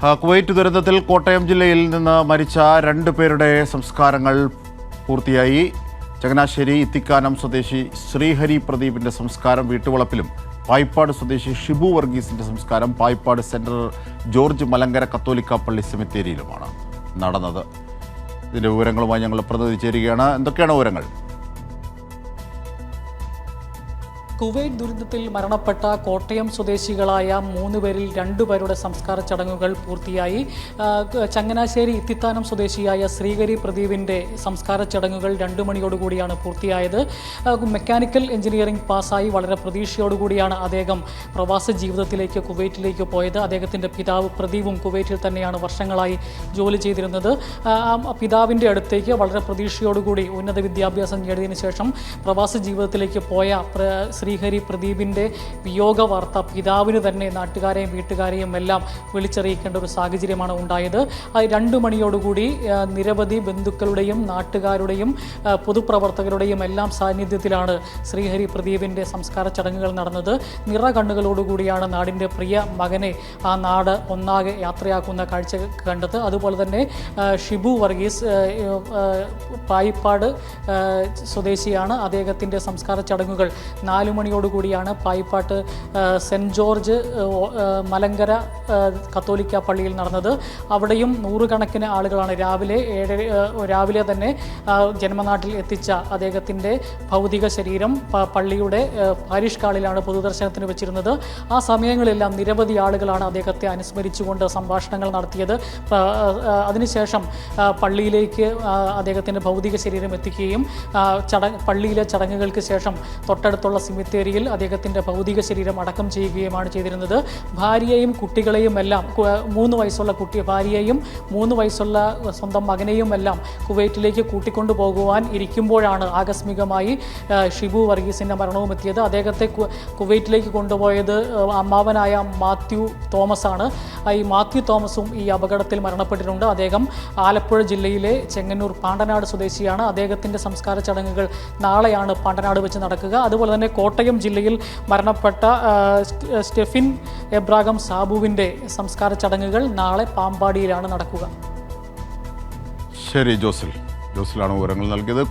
Kuwait ദുരന്തത്തിൽ കോട്ടയം ജില്ലയിൽ നിന്ന് മരിച്ച 2 പേരുടെ സംസ്കാരങ്ങൾ പൂർത്തിയായി. ചങ്ങനാശ്ശേരി ഇത്തിക്കാനം സ്വദേശി ശ്രീഹരി പ്രദീപിൻ്റെ സംസ്കാരം വീട്ടുവളപ്പിലും, പായിപ്പാട് സ്വദേശി ഷിബു വർഗീസിൻ്റെ സംസ്കാരം പായിപ്പാട് സെൻട്രൽ ജോർജ് മലങ്കര കത്തോലിക്ക പള്ളി സെമിത്തേരിയിലുമാണ് നടന്നത്. ഇതിൻ്റെ വിവരങ്ങളുമായി ഞങ്ങൾ പ്രതിനിധി ചേരുകയാണ്. എന്തൊക്കെയാണ് വിവരങ്ങൾ? കുവൈറ്റ് ദുരന്തത്തിൽ മരണപ്പെട്ട കോട്ടയം സ്വദേശികളായ 3 പേരിൽ 2 പേരുടെ സംസ്കാര ചടങ്ങുകൾ പൂർത്തിയായി. ചങ്ങനാശ്ശേരി ഇത്തിത്താനം സ്വദേശിയായ ശ്രീഹരി പ്രദീപിൻ്റെ സംസ്കാര ചടങ്ങുകൾ 2 മണിയോടുകൂടിയാണ് പൂർത്തിയായത്. മെക്കാനിക്കൽ എഞ്ചിനീയറിംഗ് പാസ്സായി വളരെ പ്രതീക്ഷയോടുകൂടിയാണ് അദ്ദേഹം പ്രവാസ ജീവിതത്തിലേക്ക് കുവൈറ്റിലേക്ക് പോയത്. അദ്ദേഹത്തിൻ്റെ പിതാവ് പ്രദീപും കുവൈറ്റിൽ തന്നെയാണ് വർഷങ്ങളായി ജോലി ചെയ്തിരുന്നത്. പിതാവിൻ്റെ അടുത്തേക്ക് വളരെ പ്രതീക്ഷയോടുകൂടി ഉന്നത വിദ്യാഭ്യാസം നേടിയതിനു ശേഷം പ്രവാസ ജീവിതത്തിലേക്ക് പോയ ശ്രീഹരി പ്രദീപിൻ്റെ വിയോഗ വാർത്ത പിതാവിന് തന്നെ നാട്ടുകാരെയും വീട്ടുകാരെയും എല്ലാം വിളിച്ചറിയിക്കേണ്ട ഒരു സാഹചര്യമാണ് ഉണ്ടായത്. 2 മണിയോടുകൂടി നിരവധി ബന്ധുക്കളുടെയും നാട്ടുകാരുടെയും പൊതുപ്രവർത്തകരുടെയും എല്ലാം സാന്നിധ്യത്തിലാണ് ശ്രീഹരി പ്രദീപിൻ്റെ സംസ്കാര ചടങ്ങുകൾ നടന്നത്. നിറകണ്ണുകളോടുകൂടിയാണ് നാടിൻ്റെ പ്രിയ മകനെ ആ നാട് ഒന്നാകെ യാത്രയാക്കുന്ന കാഴ്ച കണ്ടത്. അതുപോലെ തന്നെ ഷിബു വർഗീസ് പായിപ്പാട് സ്വദേശിയാണ്. അദ്ദേഹത്തിൻ്റെ സംസ്കാര ചടങ്ങുകൾ 4 മണിയോടുകൂടിയാണ് പായിപ്പാട്ട് സെൻറ്റ് ജോർജ് മലങ്കര കത്തോലിക്ക പള്ളിയിൽ നടന്നത്. അവിടെയും 100 കണക്കിന് ആളുകളാണ് രാവിലെ തന്നെ ജന്മനാട്ടിൽ എത്തിച്ച അദ്ദേഹത്തിൻ്റെ ഭൗതിക ശരീരം പള്ളിയുടെ പാരിഷ് ഹാളിലാണ് പൊതുദർശനത്തിന് വെച്ചിരുന്നത്. ആ സമയങ്ങളെല്ലാം നിരവധി ആളുകളാണ് അദ്ദേഹത്തെ അനുസ്മരിച്ചുകൊണ്ട് സംഭാഷണങ്ങൾ നടത്തിയത്. അതിനുശേഷം പള്ളിയിലേക്ക് അദ്ദേഹത്തിൻ്റെ ഭൗതിക ശരീരം എത്തിക്കുകയും പള്ളിയിലെ ചടങ്ങുകൾക്ക് ശേഷം തൊട്ടടുത്തുള്ള സിമിത്തേരിയിൽ അദ്ദേഹത്തിൻ്റെ ഭൗതിക ശരീരം അടക്കം ചെയ്യുകയുമാണ് ചെയ്തിരുന്നത്. ഭാര്യയെയും കുട്ടികളെയും എല്ലാം 3 വയസ്സുള്ള ഭാര്യയെയും 3 വയസ്സുള്ള സ്വന്തം മകനെയും എല്ലാം കുവൈറ്റിലേക്ക് കൂട്ടിക്കൊണ്ടു പോകുവാൻ ഇരിക്കുമ്പോഴാണ് ആകസ്മികമായി ഷിബു വർഗീസിൻ്റെ മരണവും എത്തിയത്. അദ്ദേഹത്തെ കുവൈറ്റിലേക്ക് കൊണ്ടുപോയത് അമ്മാവനായ മാത്യു തോമസ് ആണ്. ഈ മാത്യു തോമസും ഈ അപകടത്തിൽ മരണപ്പെട്ടിട്ടുണ്ട്. അദ്ദേഹം ആലപ്പുഴ ജില്ലയിലെ ചെങ്ങന്നൂർ പാണ്ടനാട് സ്വദേശിയാണ്. അദ്ദേഹത്തിൻ്റെ സംസ്കാര ചടങ്ങുകൾ നാളെയാണ് പാണ്ടനാട് വെച്ച് നടക്കുക. അതുപോലെ തന്നെ കോട്ടയം ജില്ലയിൽ മരണപ്പെട്ട സ്റ്റെഫിൻ എബ്രാഹിം സാബുവിൻ്റെ സംസ്കാര ചടങ്ങുകൾ നാളെ പാമ്പാടിയിലാണ് നടക്കുക. ശരി, ജോസിലാണ് വിവരങ്ങൾ നൽകിയത്.